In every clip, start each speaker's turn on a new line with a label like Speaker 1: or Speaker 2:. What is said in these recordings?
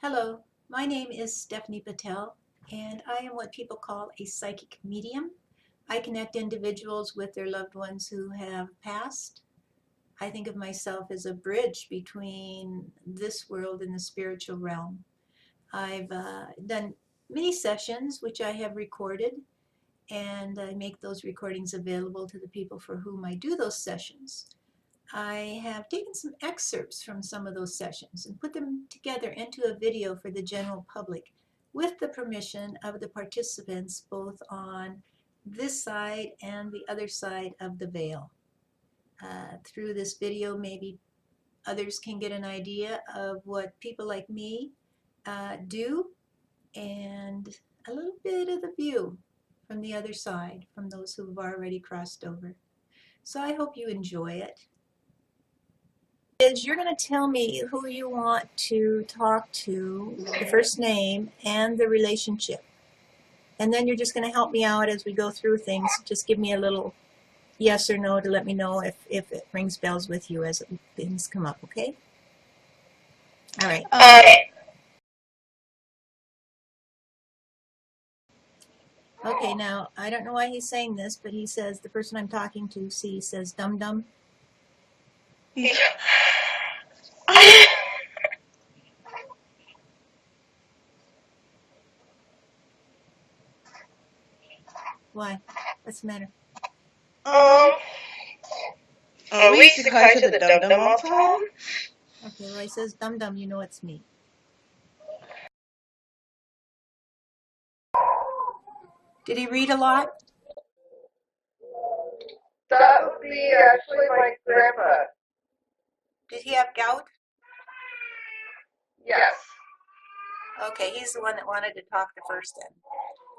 Speaker 1: Hello, my name is Stephanie Patel, and I am what people call a psychic medium. I connect individuals with their loved ones who have passed. I think of myself as a bridge between this world and the spiritual realm. I've done many sessions, which I have recorded, and I make those recordings available to the people for whom I do those sessions. I have taken some excerpts from some of those sessions and put them together into a video for the general public with the permission of the participants both on this side and the other side of the veil. Through this video, maybe others can get an idea of what people like me do and a little bit of the view from the other side, from those who have already crossed over. So I hope you enjoy it. Is you're going to tell me who you want to talk to, the first name, and the relationship. And then you're just going to help me out as we go through things. Just give me a little yes or no to let me know if it rings bells with you as things come up, okay? All right. Okay, now, I don't know why he's saying this, but he says, the person I'm talking to, see, says dum-dum. Why? What's the matter?
Speaker 2: We used to call each other Dum Dum all the time.
Speaker 1: Okay, well, he says dum-dum, you know it's me. Did he read a lot?
Speaker 2: That would be actually my grandpa.
Speaker 1: Did he have gout?
Speaker 2: Yes.
Speaker 1: Okay, he's the one that wanted to talk the first then.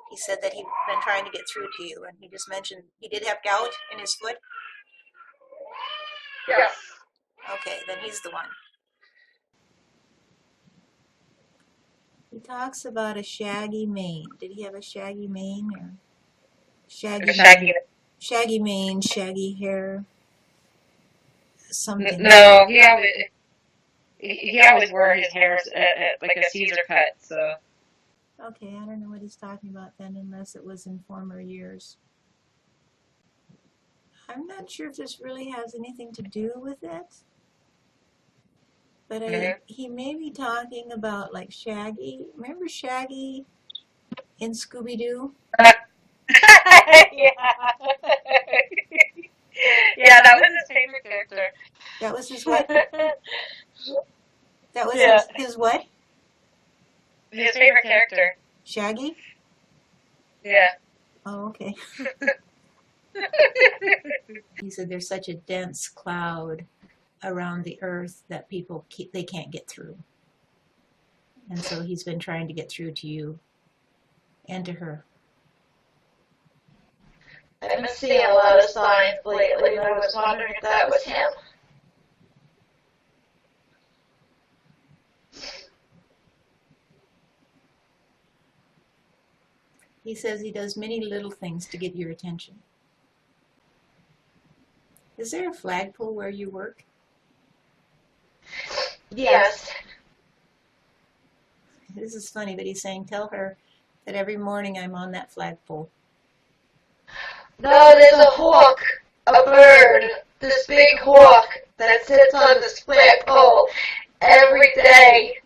Speaker 1: He said that he'd been trying to get through to you, and he just mentioned he did have gout in his foot.
Speaker 2: Yes.
Speaker 1: Okay, then he's the one. He talks about a shaggy mane. Did he have a shaggy mane or shaggy mane, shaggy hair, something?
Speaker 2: No, he always wore his hair like a Caesar cut. So.
Speaker 1: Okay, I don't know what he's talking about then, unless it was in former years. I'm not sure if this really has anything to do with it, but he may be talking about like Shaggy. Remember Shaggy in Scooby-Doo?
Speaker 2: Yeah. Yeah, that was his favorite character.
Speaker 1: That was his what? That was his what?
Speaker 2: His favorite character.
Speaker 1: Shaggy?
Speaker 2: Yeah.
Speaker 1: Oh, okay. He said there's such a dense cloud around the earth that people they can't get through. And so he's been trying to get through to you and to her.
Speaker 2: I've been seeing a lot of signs lately, and I was wondering if that was him.
Speaker 1: He says he does many little things to get your attention. Is there a flagpole where you work?
Speaker 2: Yes.
Speaker 1: This is funny, but he's saying, tell her that every morning I'm on that flagpole.
Speaker 2: No, there's a hawk, a bird, this big hawk that sits on this flagpole every day.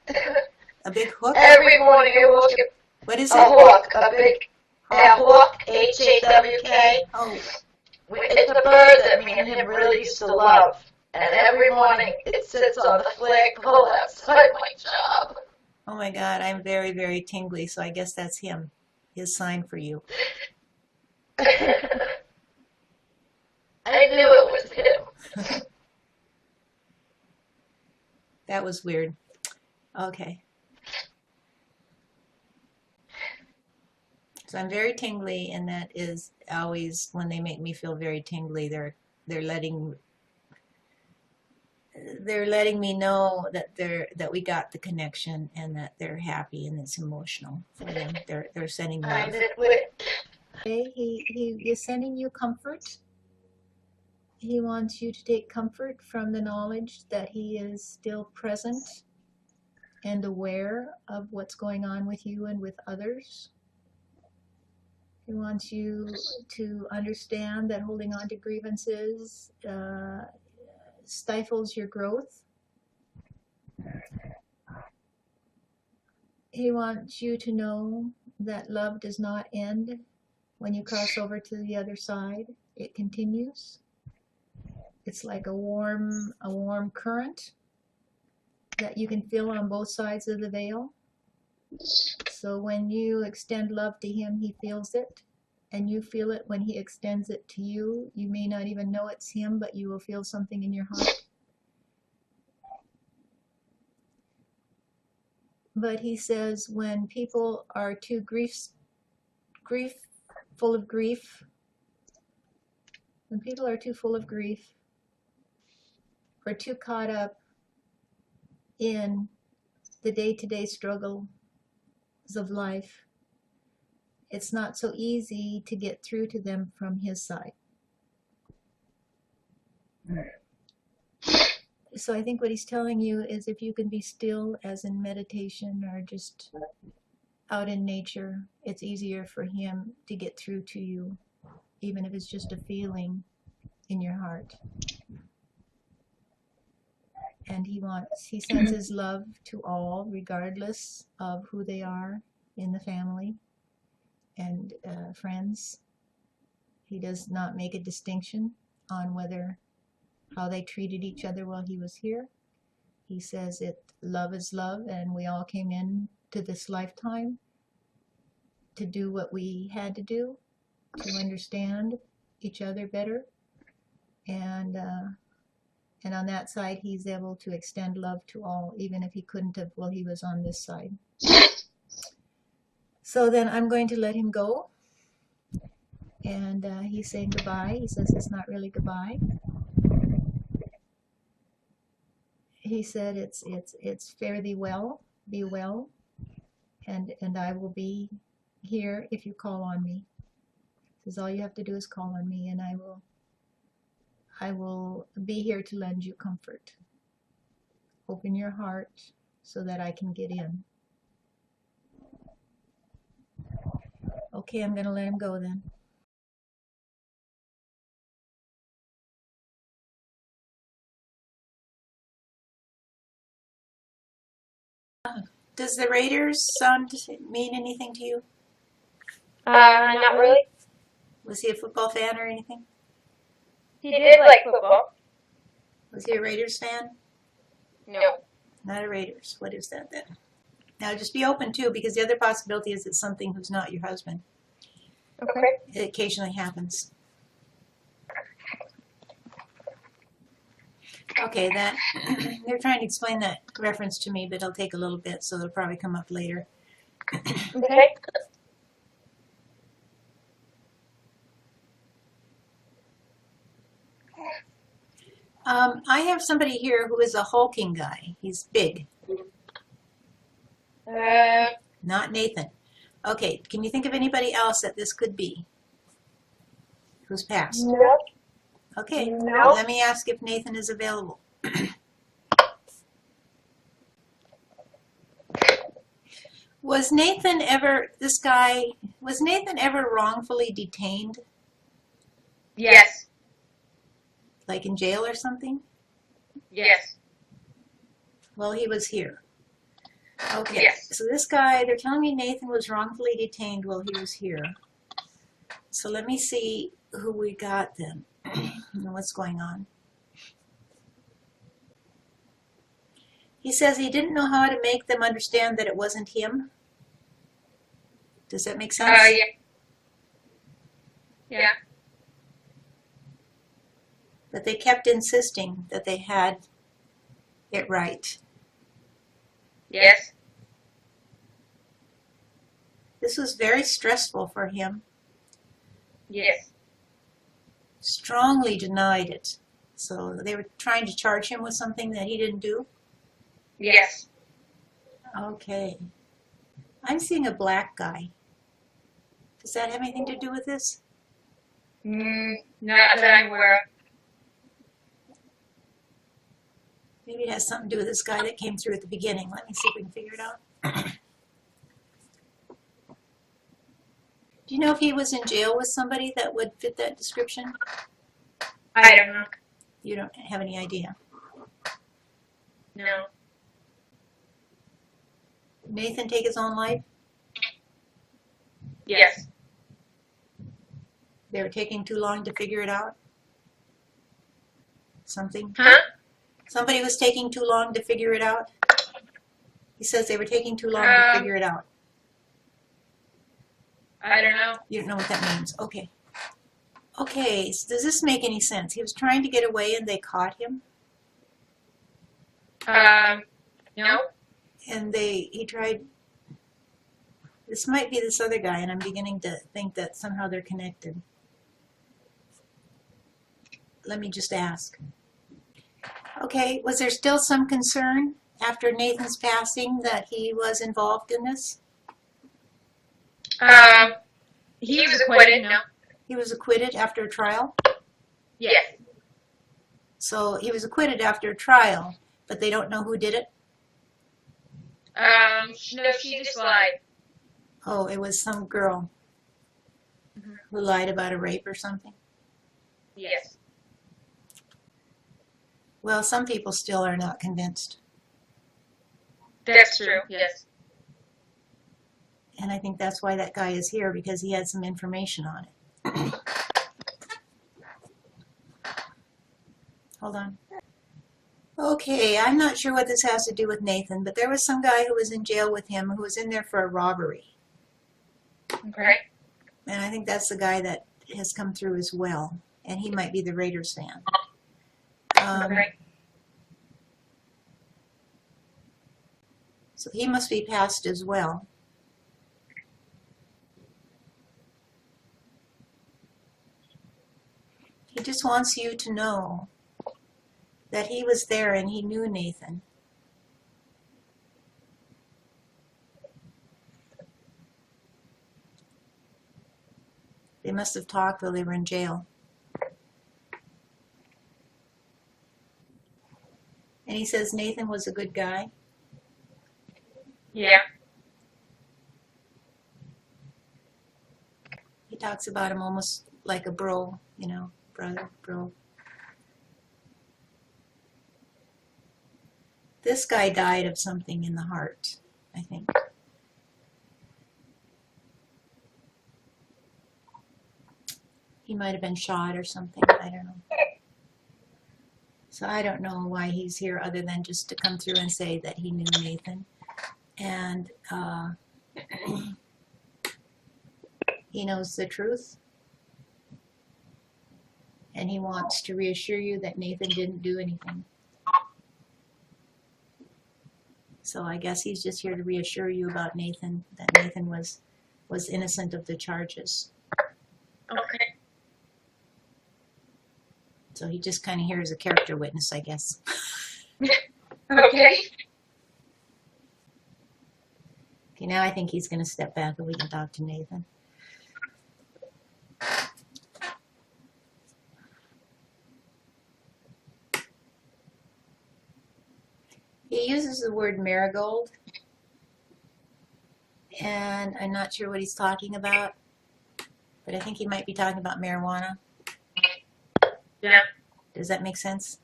Speaker 1: A big hook?
Speaker 2: Every morning I look at
Speaker 1: what is
Speaker 2: a
Speaker 1: it?
Speaker 2: hawk, a hawk, H-A-W-K.
Speaker 1: Oh.
Speaker 2: It's a bird that me and him really used to love. And every morning it sits on the flagpole outside my job.
Speaker 1: Oh my God, I'm very, very tingly, so I guess that's him, his sign for you.
Speaker 2: I knew it was him.
Speaker 1: That was weird. Okay. So I'm very tingly, and that is always when they make me feel very tingly. They're letting me know that we got the connection and that they're happy and it's emotional for them. They're sending love. He is sending you comfort. He wants you to take comfort from the knowledge that he is still present and aware of what's going on with you and with others. He wants you to understand that holding on to grievances stifles your growth. He wants you to know that love does not end when you cross over to the other side. It continues. It's like a warm current that you can feel on both sides of the veil. So when you extend love to him, he feels it, and you feel it when he extends it to you. You may not even know it's him, but you will feel something in your heart. But he says when people are too full of grief, when people are too full of grief or too caught up in the day-to-day struggles of life, it's not so easy to get through to them from his side. So I think what he's telling you is if you can be still, as in meditation or just out in nature, it's easier for him to get through to you, even if it's just a feeling in your heart. And he sends his love to all, regardless of who they are in the family and friends. He does not make a distinction on how they treated each other while he was here. He says love is love, and we all came in to this lifetime to do what we had to do to understand each other better. And on that side, he's able to extend love to all, even if he couldn't have while he was on this side. So then I'm going to let him go. And he's saying goodbye. He says it's not really goodbye. He said it's fare thee well, be well, and I will be here if you call on me. He says all you have to do is call on me, and I will be here to lend you comfort. Open your heart so that I can get in. Okay, I'm going to let him go then. Does the Raiders sound mean anything to you?
Speaker 2: Not really.
Speaker 1: Was he a football fan or anything?
Speaker 2: He did like football.
Speaker 1: Was he a Raiders fan?
Speaker 2: No.
Speaker 1: Not a Raiders. What is that then? Now just be open too, because the other possibility is it's something who's not your husband.
Speaker 2: Okay.
Speaker 1: It occasionally happens. Okay, that they're trying to explain that reference to me, but it'll take a little bit, so it'll probably come up later.
Speaker 2: Okay.
Speaker 1: I have somebody here who is a hulking guy. He's big. Not Nathan. Okay, can you think of anybody else that this could be? Who's passed?
Speaker 2: No.
Speaker 1: Okay,
Speaker 2: No.
Speaker 1: let me ask if Nathan is available. Was Nathan ever wrongfully detained?
Speaker 2: Yes.
Speaker 1: Like in jail or something?
Speaker 2: Yes.
Speaker 1: Well, he was here. Okay,
Speaker 2: Yes.
Speaker 1: so this guy, they're telling me Nathan was wrongfully detained while he was here. So let me see who we got then and what's going on. He says he didn't know how to make them understand that it wasn't him. Does that make sense?
Speaker 2: Yeah. Yeah.
Speaker 1: But they kept insisting that they had it right.
Speaker 2: Yes.
Speaker 1: This was very stressful for him.
Speaker 2: Yes.
Speaker 1: Strongly denied it. So they were trying to charge him with something that he didn't do?
Speaker 2: Yes.
Speaker 1: Okay. I'm seeing a black guy. Does that have anything to do with this?
Speaker 2: Not that I'm aware of.
Speaker 1: Maybe it has something to do with this guy that came through at the beginning. Let me see if we can figure it out. Do you know if he was in jail with somebody that would fit that description?
Speaker 2: I don't know.
Speaker 1: You don't have any idea.
Speaker 2: No.
Speaker 1: Nathan take his own life?
Speaker 2: Yes.
Speaker 1: They were taking too long to figure it out? Something?
Speaker 2: Huh?
Speaker 1: Somebody was taking too long to figure it out? He says they were taking too long to figure it out.
Speaker 2: I don't know.
Speaker 1: You don't know what that means. Okay. Okay, so does this make any sense? He was trying to get away and they caught him?
Speaker 2: No.
Speaker 1: And he tried, this might be this other guy, and I'm beginning to think that somehow they're connected. Let me just ask. Okay, was there still some concern after Nathan's passing that he was involved in this?
Speaker 2: He was acquitted, no.
Speaker 1: He was acquitted after a trial?
Speaker 2: Yes.
Speaker 1: So he was acquitted after a trial, but they don't know who did it?
Speaker 2: No, she just lied.
Speaker 1: Oh, it was some girl who lied about a rape or something?
Speaker 2: Yes.
Speaker 1: Well, some people still are not convinced.
Speaker 2: That's true, yes.
Speaker 1: And I think that's why that guy is here, because he had some information on it. Hold on. Okay, I'm not sure what this has to do with Nathan, but there was some guy who was in jail with him who was in there for a robbery.
Speaker 2: Okay.
Speaker 1: And I think that's the guy that has come through as well. And he might be the Raiders fan.
Speaker 2: Okay.
Speaker 1: So he must be passed as well. He just wants you to know that he was there and he knew Nathan. They must have talked while they were in jail. And he says Nathan was a good guy.
Speaker 2: Yeah.
Speaker 1: He talks about him almost like a bro, you know, brother, bro. This guy died of something in the heart, I think. He might have been shot or something, I don't know. So I don't know why he's here other than just to come through and say that he knew Nathan. And he knows the truth. And he wants to reassure you that Nathan didn't do anything. So I guess he's just here to reassure you about Nathan, that Nathan was innocent of the charges.
Speaker 2: Okay.
Speaker 1: So he just kind of here as a character witness, I guess.
Speaker 2: Okay.
Speaker 1: Okay, now I think he's going to step back and we can talk to Nathan. He uses the word marigold, and I'm not sure what he's talking about, but I think he might be talking about marijuana.
Speaker 2: Yeah.
Speaker 1: Does that make sense?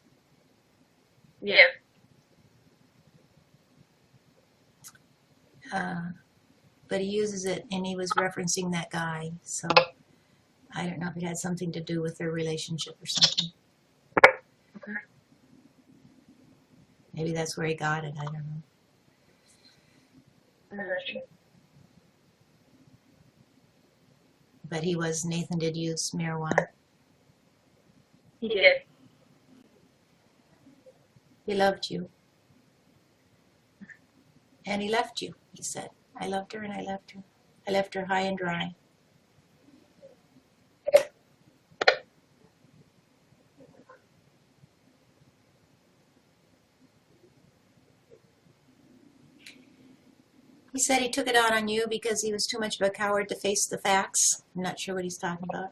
Speaker 2: Yeah.
Speaker 1: But he uses it, and he was referencing that guy, so I don't know if it had something to do with their relationship or something.
Speaker 2: Okay.
Speaker 1: Maybe that's where he got it, I don't know. But Nathan did use marijuana.
Speaker 2: He did.
Speaker 1: He loved you. And he left you, he said. I loved her and I left her. I left her high and dry. He said he took it out on you because he was too much of a coward to face the facts. I'm not sure what he's talking about.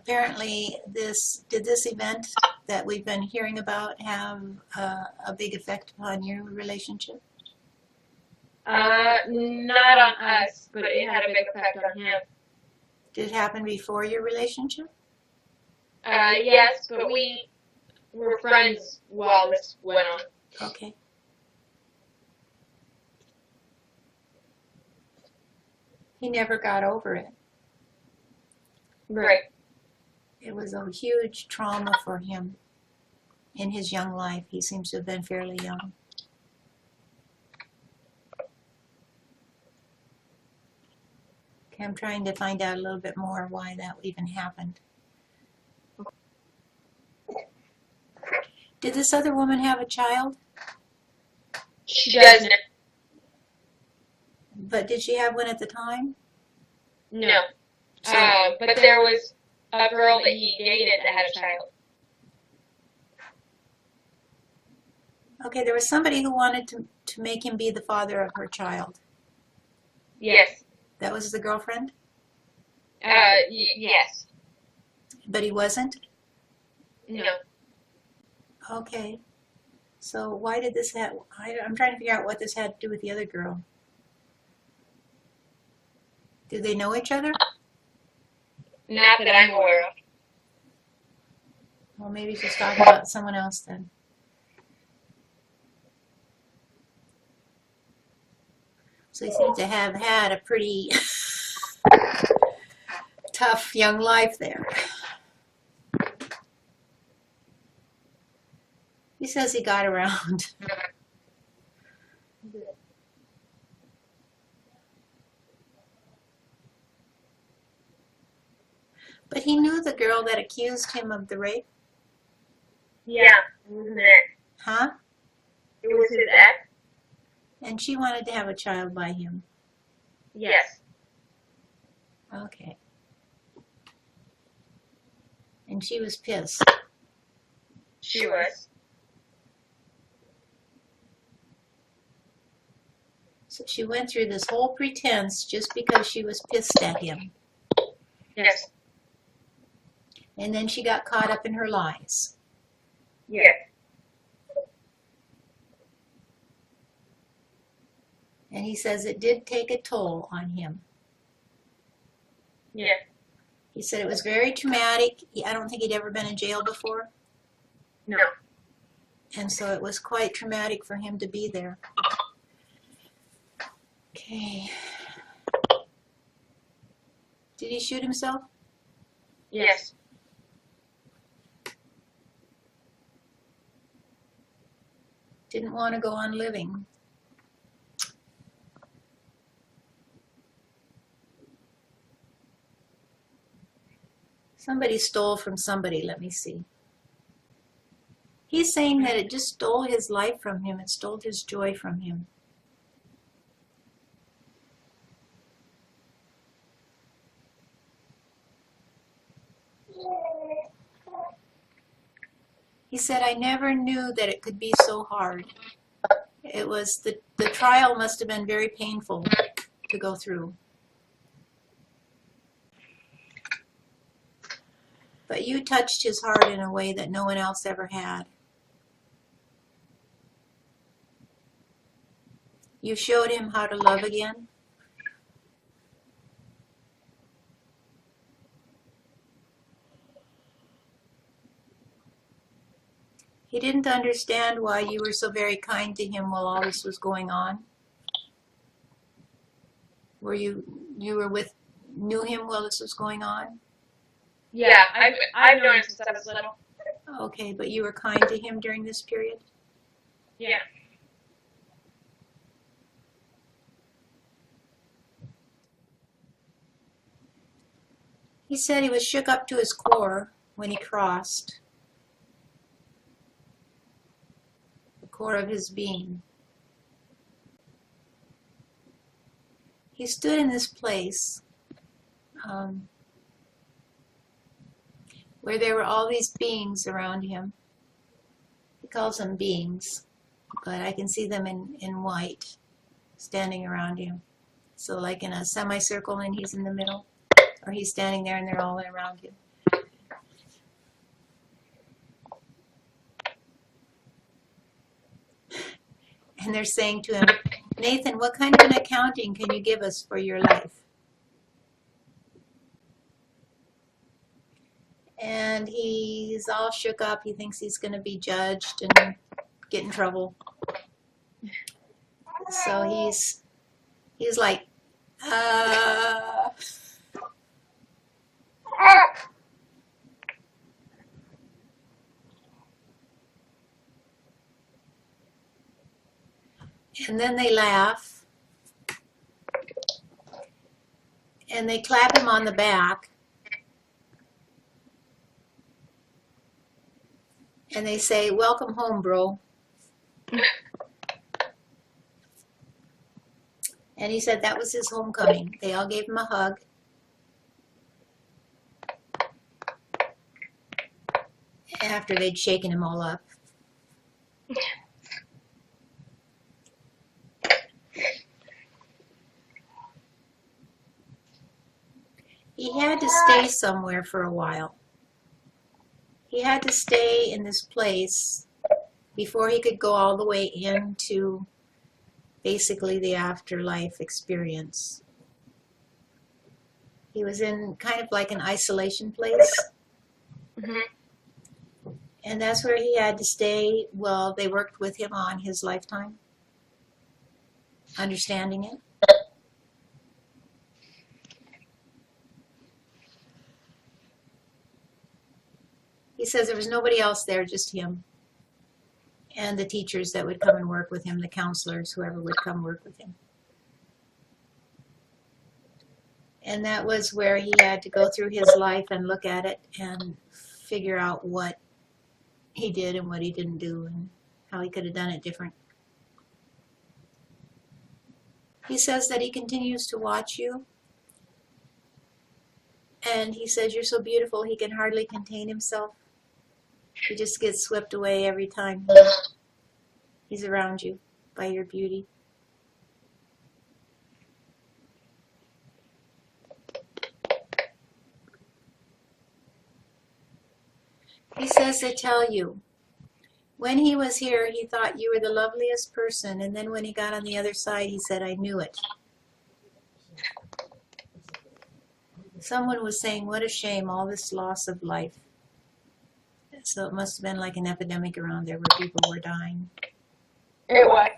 Speaker 1: apparently did this event that we've been hearing about have a big effect upon your relationship?
Speaker 2: Not on us, but it had a big effect on him.
Speaker 1: Did it happen before your relationship?
Speaker 2: Yes, but we were friends while this went on.
Speaker 1: Okay. He never got over it.
Speaker 2: Right.
Speaker 1: It was a huge trauma for him in his young life. He seems to have been fairly young. Okay, I'm trying to find out a little bit more why that even happened. Did this other woman have a child?
Speaker 2: She doesn't.
Speaker 1: But did she have one at the time?
Speaker 2: No. But there was a girl that he dated that had a child.
Speaker 1: Okay, there was somebody who wanted to make him be the father of her child.
Speaker 2: Yes.
Speaker 1: That was the girlfriend?
Speaker 2: Yes.
Speaker 1: But he wasn't?
Speaker 2: No.
Speaker 1: Okay. So why did this have, I'm trying to figure out what this had to do with the other girl. Do they know each other?
Speaker 2: Not that I'm aware of.
Speaker 1: Well, maybe she's talking about someone else then. So he seems to have had a pretty tough young life there. He says he got around. But he knew the girl that accused him of the rape?
Speaker 2: Yeah, it was an ex.
Speaker 1: Huh?
Speaker 2: It was his ex?
Speaker 1: And she wanted to have a child by him.
Speaker 2: Yes.
Speaker 1: Okay. And she was pissed.
Speaker 2: She was.
Speaker 1: So she went through this whole pretense just because she was pissed at him.
Speaker 2: Yes.
Speaker 1: And then she got caught up in her lies.
Speaker 2: Yes.
Speaker 1: And he says it did take a toll on him.
Speaker 2: Yes.
Speaker 1: He said it was very traumatic. I don't think he'd ever been in jail before.
Speaker 2: No.
Speaker 1: And so it was quite traumatic for him to be there. Okay. Did he shoot himself?
Speaker 2: Yes.
Speaker 1: Didn't want to go on living. Somebody stole from somebody, let me see. He's saying that it just stole his life from him. It stole his joy from him. He said, I never knew that it could be so hard. It was, the trial must have been very painful to go through. But you touched his heart in a way that no one else ever had. You showed him how to love again. He didn't understand why you were so very kind to him while all this was going on. Were you knew him while this was going on?
Speaker 2: Yeah, I've known him since I was little.
Speaker 1: Okay, but you were kind to him during this period?
Speaker 2: Yeah.
Speaker 1: He said he was shook up to his core when he crossed. The core of his being. He stood in this place where there were all these beings around him. He calls them beings, but I can see them in white standing around him. So like in a semicircle and he's in the middle, or he's standing there and they're all around him. And they're saying to him, Nathan, what kind of an accounting can you give us for your life? And he's all shook up. He thinks he's going to be judged and get in trouble. So he's like, and then they laugh and they clap him on the back and they say, welcome home, bro. And he said that was his homecoming. They all gave him a hug. After they'd shaken him all up. He had to stay somewhere for a while. He had to stay in this place before he could go all the way into basically the afterlife experience. He was in kind of like an isolation place. And that's where he had to stay while they worked with him on his lifetime, understanding it. He says there was nobody else there, just him. And the teachers that would come and work with him, the counselors, whoever would come work with him. And that was where he had to go through his life and look at it and figure out what he did and what he didn't do and how he could have done it different. He says that he continues to watch you. And he says you're so beautiful he can hardly contain himself. He just gets swept away every time he's around you by your beauty. He says to tell you, when he was here, he thought you were the loveliest person, and then when he got on the other side, he said, I knew it. Someone was saying, what a shame, all this loss of life. So it must have been like an epidemic around there where people were dying.
Speaker 2: It was.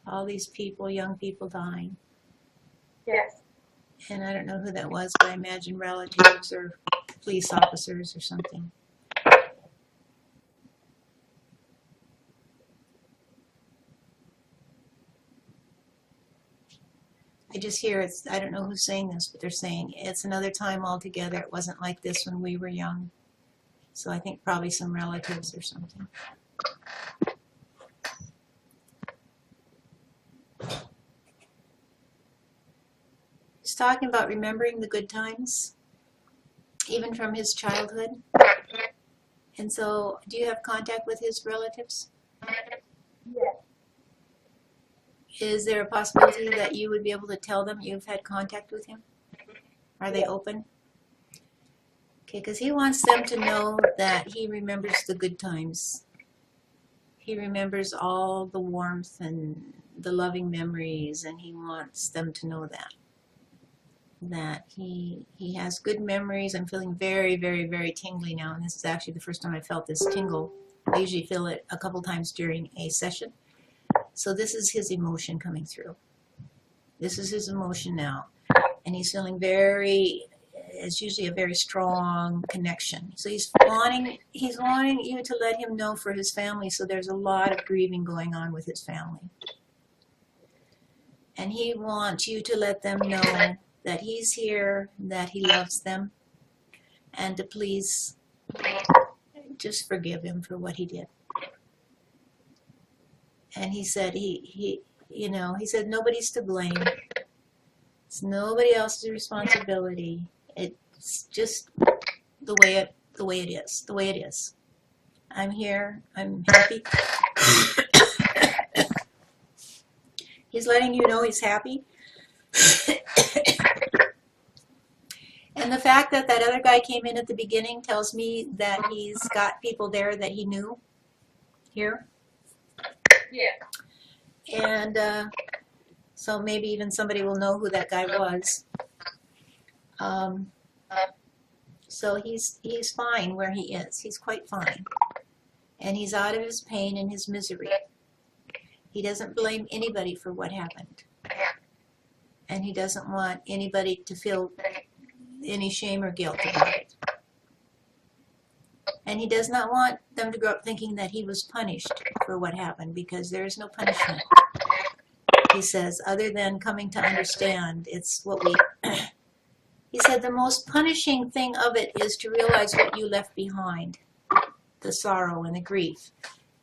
Speaker 1: All these people, young people dying.
Speaker 2: Yes.
Speaker 1: And I don't know who that was, but I imagine relatives or police officers or something. I just hear it's, I don't know who's saying this, but they're saying it's another time altogether. It wasn't like this when we were young. So I think probably some relatives or something. He's talking about remembering the good times, even from his childhood. And so, do you have contact with his relatives?
Speaker 2: Yes.
Speaker 1: Is there a possibility that you would be able to tell them you've had contact with him? Are they open? Okay, because he wants them to know that he remembers the good times. He remembers all the warmth and the loving memories, and he wants them to know that he has good memories. I'm feeling very, very, very tingly now, and this is actually the first time I felt this tingle. I usually feel it a couple times during a session. So this is his emotion coming through. This is his emotion now. And he's feeling it's usually a very strong connection. So he's wanting you to let him know for his family. So there's a lot of grieving going on with his family. And he wants you to let them know that he's here, that he loves them, and to please just forgive him for what he did. And he said he said nobody's to blame. It's nobody else's responsibility. It's just the way it is. I'm here. I'm happy. He's letting you know he's happy. And the fact that that other guy came in at the beginning tells me that he's got people there that he knew here. And so maybe even somebody will know who that guy was. So he's fine where he is. He's quite fine. And he's out of his pain and his misery. He doesn't blame anybody for what happened. And he doesn't want anybody to feel any shame or guilt about it. And he does not want them to grow up thinking that he was punished for what happened, because there is no punishment. He says, other than coming to understand, it's what we... He said the most punishing thing of it is to realize what you left behind, the sorrow and the grief.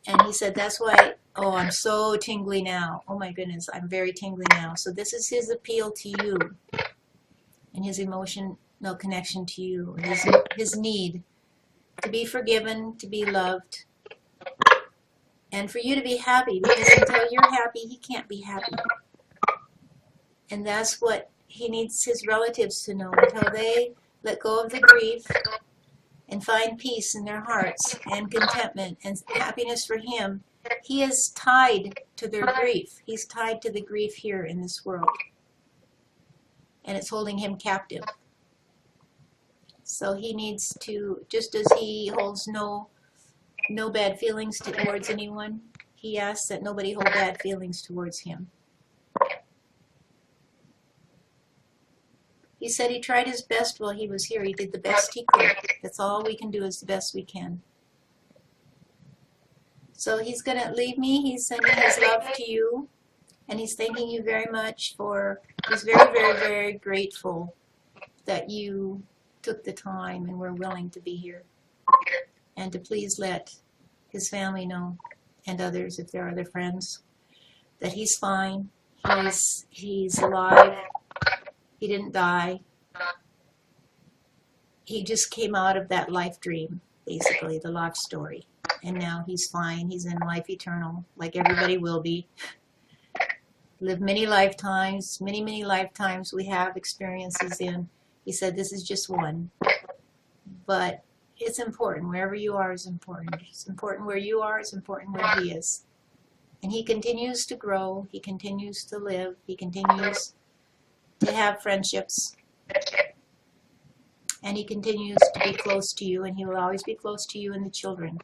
Speaker 1: And he said, that's why, oh, I'm so tingly now. Oh my goodness, I'm very tingly now. So this is his appeal to you and his emotional connection to you, his need to be forgiven, to be loved, and for you to be happy, because until you're happy, he can't be happy. And that's what he needs his relatives to know. Until they let go of the grief and find peace in their hearts and contentment and happiness for him, he is tied to their grief. He's tied to the grief here in this world. And it's holding him captive. So he needs to, just as he holds no bad feelings towards anyone, he asks that nobody hold bad feelings towards him. He said he tried his best while he was here. He did the best he could. That's all we can do, is the best we can. So he's going to leave me. He's sending his love to you. And he's thanking you very much for, he's very, very, very grateful that you took the time and were willing to be here. And to please let his family know, and others, if there are other friends, that he's fine. He's alive. He didn't die. He just came out of that life dream, basically, the life story. And now he's fine. He's in life eternal, like everybody will be. Live many lifetimes, many, many lifetimes we have experiences in. He said this is just one. But it's important. Wherever you are is important. It's important where you are. It's important where he is. And he continues to grow. He continues to live. He continues to have friendships. And he continues to be close to you. And he will always be close to you and the children.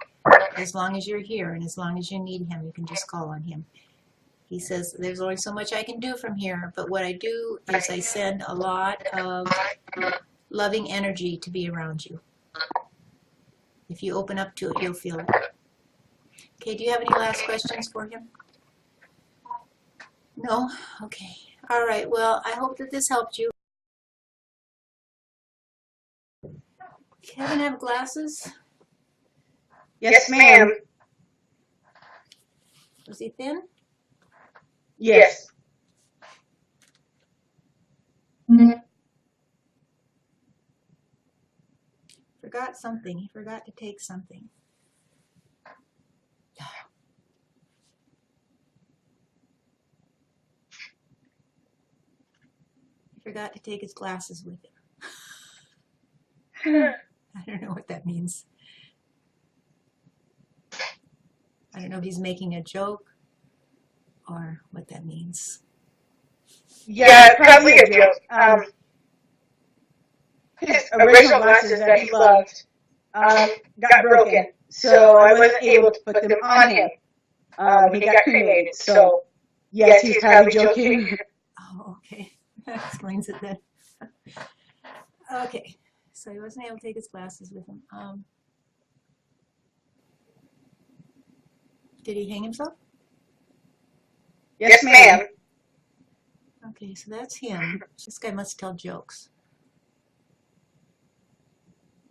Speaker 1: As long as you're here and as long as you need him, you can just call on him. He says, there's only so much I can do from here. But what I do is I send a lot of loving energy to be around you. If you open up to it, you'll feel it. Okay, do you have any last questions for him? No? Okay. All right, well, I hope that this helped you. Kevin have glasses?
Speaker 2: Yes, ma'am.
Speaker 1: Was he thin?
Speaker 2: Yes.
Speaker 1: Forgot something. He forgot to take something. He forgot to take his glasses with him. I don't know what that means. I don't know if he's making a joke or what that means.
Speaker 2: Yeah, probably a joke. His original glasses that he loved got broken, so I wasn't able to put them on him. He got cremated, so yes, he's probably joking.
Speaker 1: Oh, okay. That explains it then. Okay, so he wasn't able to take his glasses with him. Did he hang himself?
Speaker 2: Yes, ma'am.
Speaker 1: Okay, so that's him. This guy must tell jokes.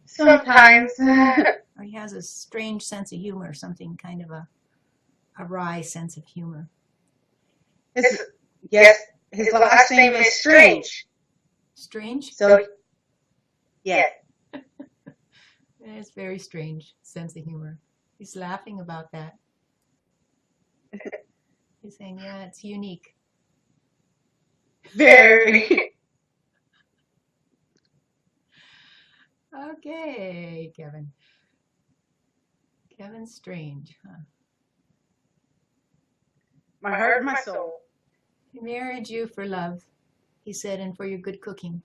Speaker 2: Sometimes.
Speaker 1: Or he has a strange sense of humor, something kind of a wry sense of humor.
Speaker 2: Yes, his last name is Strange.
Speaker 1: Strange?
Speaker 2: So, yeah.
Speaker 1: It's very strange sense of humor. He's laughing about that. He's saying, yeah, it's unique.
Speaker 2: Very.
Speaker 1: Okay, Kevin. Kevin Strange, huh?
Speaker 2: my heart and my soul.
Speaker 1: He married you for love, he said, and for your good cooking.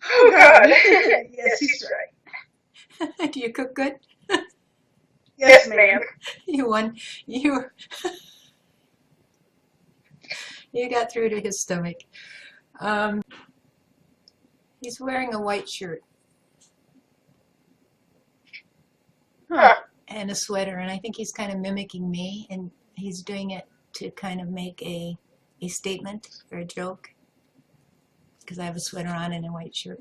Speaker 2: Oh, God. Yes, he's right.
Speaker 1: Do you cook good?
Speaker 2: Yes, ma'am.
Speaker 1: You won. You got through to his stomach. He's wearing a white shirt.
Speaker 2: Huh.
Speaker 1: And a sweater, and I think he's kind of mimicking me, and he's doing it to kind of make a statement or a joke, because I have a sweater on and a white shirt.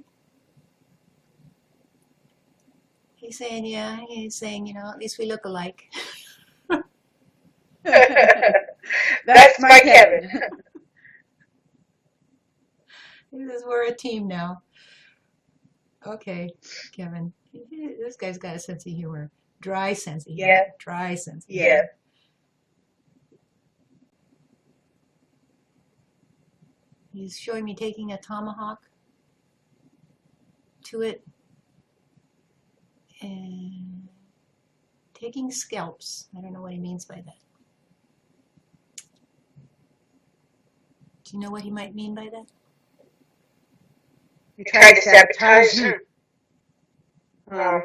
Speaker 1: He's saying, yeah, he's saying, you know, at least we look alike.
Speaker 2: That's my Kevin.
Speaker 1: He says, we're a team now. Okay, Kevin. This guy's got a sense of humor. Dry sense of humor.
Speaker 2: Yeah.
Speaker 1: Dry sense of
Speaker 2: Yeah.
Speaker 1: humor. He's showing me taking a tomahawk to it and taking scalps. I don't know what he means by that. Do you know what he might mean by that?
Speaker 2: You tried to sabotage a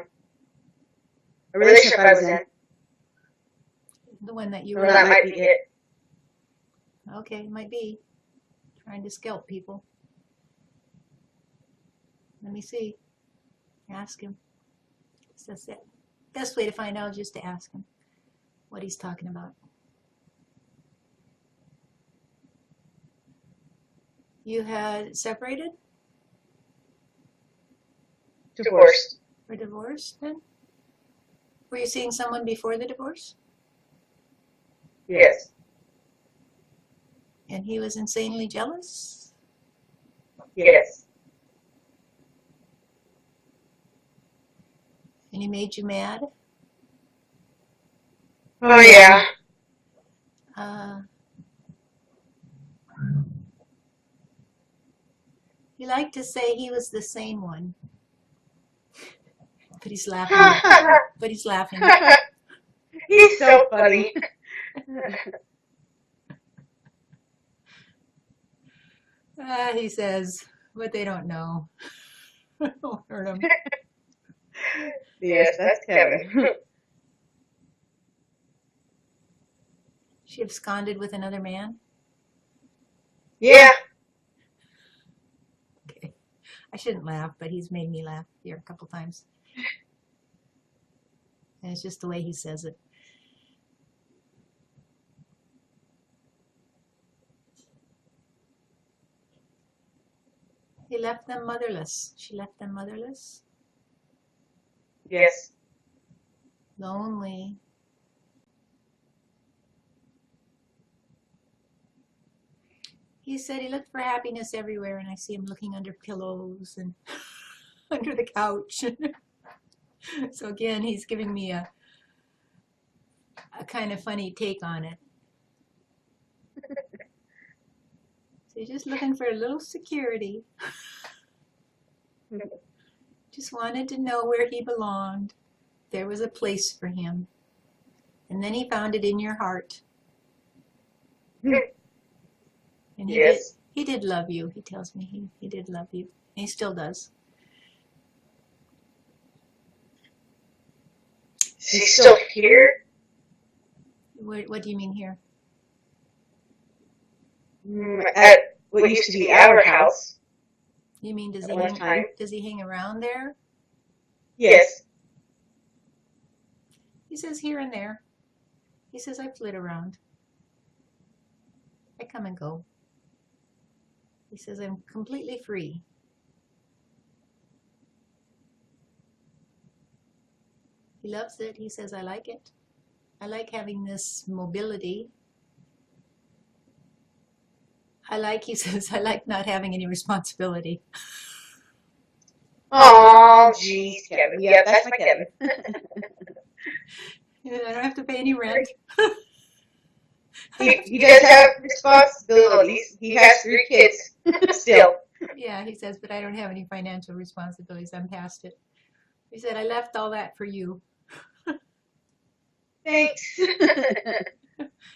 Speaker 2: relationship I was in.
Speaker 1: The one that you
Speaker 2: Well,
Speaker 1: were
Speaker 2: that
Speaker 1: in.
Speaker 2: might be it.
Speaker 1: Okay, it might be. Trying to scalp people. Let me see. Ask him. That's it. Best way to find out is just to ask him what he's talking about. You had separated
Speaker 2: Divorced.
Speaker 1: or divorced then? Were you seeing someone before the divorce?
Speaker 2: Yes.
Speaker 1: And he was insanely jealous?
Speaker 2: Yes.
Speaker 1: And he made you mad?
Speaker 2: Oh, yeah.
Speaker 1: He liked to say he was the sane one. But he's laughing. But he's laughing.
Speaker 2: He's so funny.
Speaker 1: He says, but they don't know. Don't hurt him.
Speaker 2: Yes, that's Kevin.
Speaker 1: She absconded with another man?
Speaker 2: Yeah.
Speaker 1: Okay. I shouldn't laugh, but he's made me laugh here a couple times. And it's just the way he says it. He left them motherless. She left them motherless.
Speaker 2: Yes.
Speaker 1: Lonely. He said he looked for happiness everywhere, and I see him looking under pillows and under the couch. So again, he's giving me a kind of funny take on it. So he's just looking for a little security. Just wanted to know where he belonged. There was a place for him. And then he found it in your heart. And he did love you. He tells me he did love you. And he still does.
Speaker 2: She's still here?
Speaker 1: What do you mean here?
Speaker 2: At what used to be our house.
Speaker 1: You mean does he hang around there?
Speaker 2: Yes.
Speaker 1: He says here and there. He says I flit around. I come and go. He says I'm completely free. He loves it. He says I like it. I like having this mobility. He says, I like not having any responsibility.
Speaker 2: Oh, jeez, Kevin. Yeah, that's my Kevin.
Speaker 1: I don't have to pay any rent.
Speaker 2: He does have responsibilities. He has 3 kids still.
Speaker 1: Yeah, he says, but I don't have any financial responsibilities. I'm past it. He said, I left all that for you.
Speaker 2: Thanks.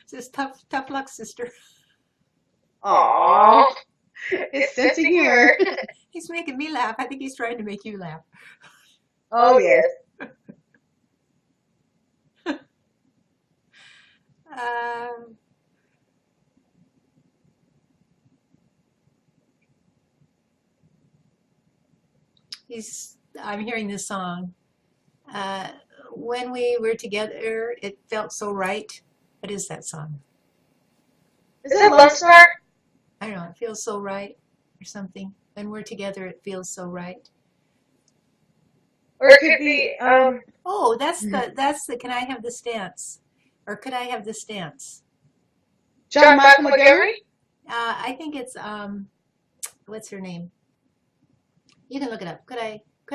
Speaker 1: Says tough luck, sister.
Speaker 2: Aww. His sense of humor.
Speaker 1: He's making me laugh. I think he's trying to make you laugh.
Speaker 2: Oh, yes.
Speaker 1: Um, I'm hearing this song. When we were together, it felt so right. What is that song?
Speaker 2: Is that Lone Star?
Speaker 1: I don't know. It feels so right or something. When we're together, it feels so right.
Speaker 2: Or it could be,
Speaker 1: Oh, that's the Can I Have This Dance? Or Could I Have This Dance?
Speaker 2: John Michael Montgomery?
Speaker 1: I think it's, what's her name? You can look it up. Could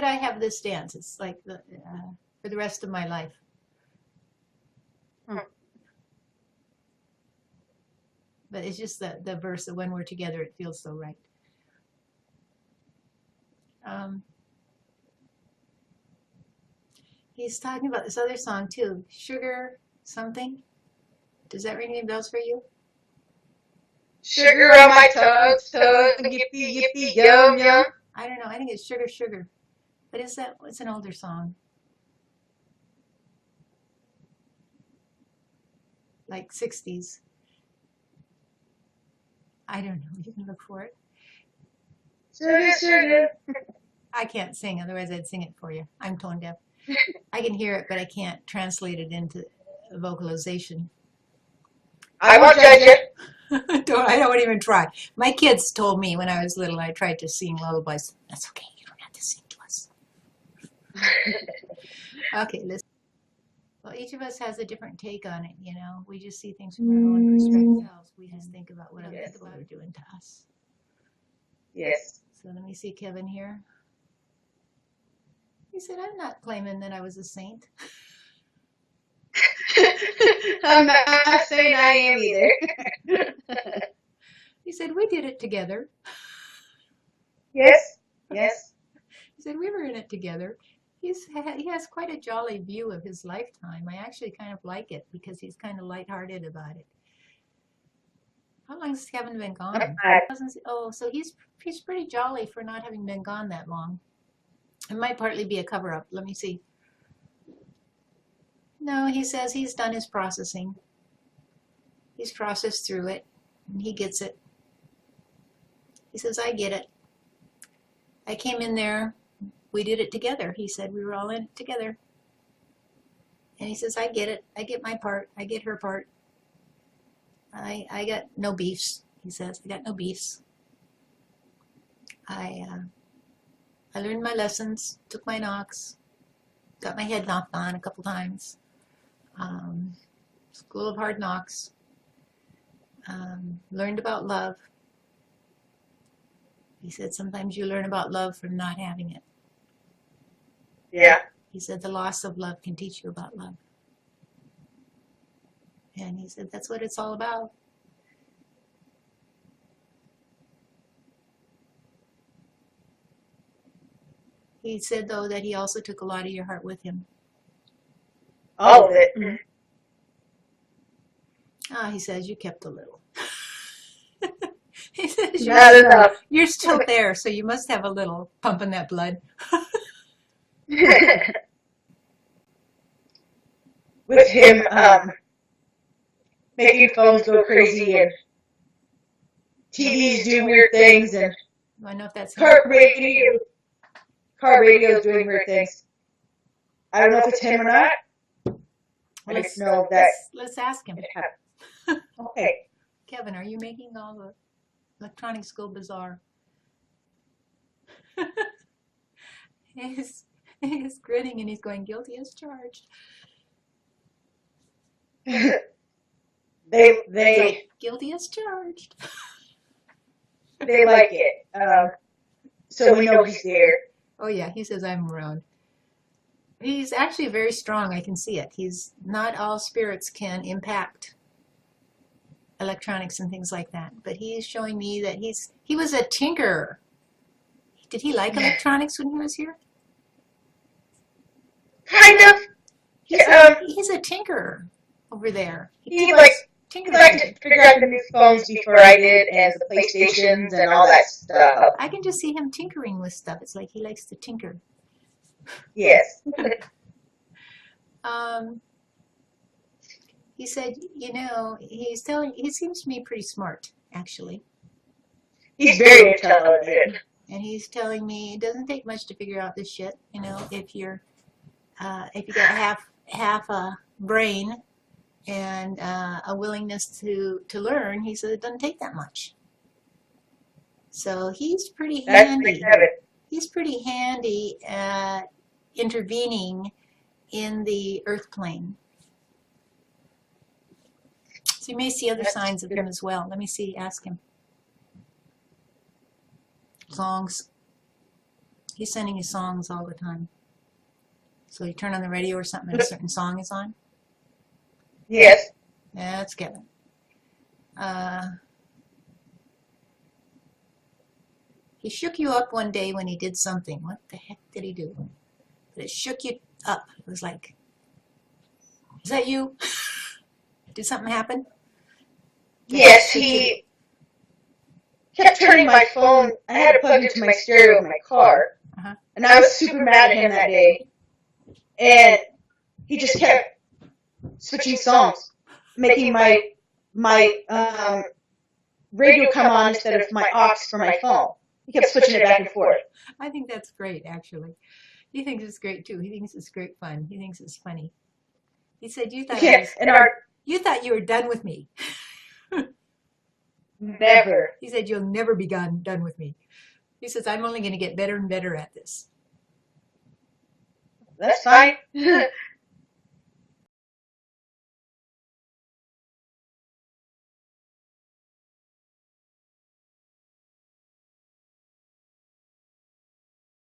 Speaker 1: I have this dance? It's like for the rest of my life. But it's just the verse of when we're together, it feels so right. He's talking about this other song too, Sugar something. Does that ring any bells for you?
Speaker 2: Sugar on my toes, yippee, yippee, yum, yum.
Speaker 1: I don't know. I think it's Sugar, Sugar. What is that? What's an older song? Like 60s. I don't know. You can look for it.
Speaker 2: Sugar, sugar.
Speaker 1: I can't sing, otherwise I'd sing it for you. I'm tone deaf. I can hear it, but I can't translate it into vocalization.
Speaker 2: I won't judge you.
Speaker 1: I don't even try. My kids told me when I was little I tried to sing lullabies. That's okay. You don't have to sing to us. Okay, listen. Well, each of us has a different take on it, you know. We just see things from our own perspectives. We just think about what other people are doing to us.
Speaker 2: Yes.
Speaker 1: So let me see Kevin here. He said, I'm not claiming that I was a saint.
Speaker 2: I'm not saying I am either.
Speaker 1: He said, we did it together.
Speaker 2: Yes, yes.
Speaker 1: He said, we were in it together. He has quite a jolly view of his lifetime. I actually kind of like it because he's kind of lighthearted about it. How long has Kevin been gone? Oh, so he's pretty jolly for not having been gone that long. It might partly be a cover-up. Let me see. No, he says he's done his processing. He's processed through it, and he gets it. He says, I get it. I came in there. We did it together. He said we were all in it together. And he says, I get it. I get my part. I get her part. I got no beefs, he says. I got no beefs. I learned my lessons, took my knocks, got my head knocked on a couple times. School of hard knocks. Learned about love. He said sometimes you learn about love from not having it.
Speaker 2: Yeah.
Speaker 1: He said the loss of love can teach you about love. And he said that's what it's all about. He said, though, that he also took a lot of your heart with him.
Speaker 2: All of it. Mm-hmm.
Speaker 1: He says you kept a little. He says
Speaker 2: not enough.
Speaker 1: You're still there, so you must have a little pumping that blood.
Speaker 2: With him making phones go crazy and TVs do weird things and
Speaker 1: I know if that's
Speaker 2: car radio is doing weird things. I don't know if it's him or not. I just know that.
Speaker 1: Let's ask him.
Speaker 2: Okay.
Speaker 1: Kevin, are you making all the electronics go bizarre? He's grinning and he's going, guilty as charged.
Speaker 2: They
Speaker 1: guilty as charged.
Speaker 2: They like it. So we know he's there.
Speaker 1: Oh yeah, he says I'm around. He's actually very strong. I can see it. He's not all spirits can impact electronics and things like that, but he is showing me that he was a tinkerer. Did he like electronics when he was here?
Speaker 2: Kind of.
Speaker 1: He's a tinkerer. over there.
Speaker 2: He liked to figure out the new phones before I did, and the PlayStations and all that stuff.
Speaker 1: I can just see him tinkering with stuff. It's like he likes to tinker.
Speaker 2: Yes.
Speaker 1: He said, you know, he seems to me pretty smart, actually.
Speaker 2: He's very intelligent.
Speaker 1: And he's telling me it doesn't take much to figure out this shit. You know, if you got half a brain and a willingness to learn, he said it doesn't take that much. So he's pretty handy. He's pretty handy at intervening in the earth plane. So you may see other signs of him as well. Let me see, ask him. Songs. He's sending you songs all the time. So you turn on the radio or something and a certain song is on?
Speaker 2: Yes.
Speaker 1: That's Kevin. He shook you up one day when he did something. What the heck did he do? But it shook you up. It was like, is that you? Did something happen?
Speaker 2: Yes, he kept turning my phone. I had it plugged into my stereo of my car, and I was super mad at him that day. And he just kept switching songs, making my radio come on instead of my aux for my phone. He kept switching it back and forth.
Speaker 1: I think that's great, actually. He thinks it's great too. He thinks it's great fun. He thinks it's funny. He said you thought you thought you were done with me.
Speaker 2: Never.
Speaker 1: He said you'll never be done with me. He says I'm only going to get better and better at this.
Speaker 2: That's fine.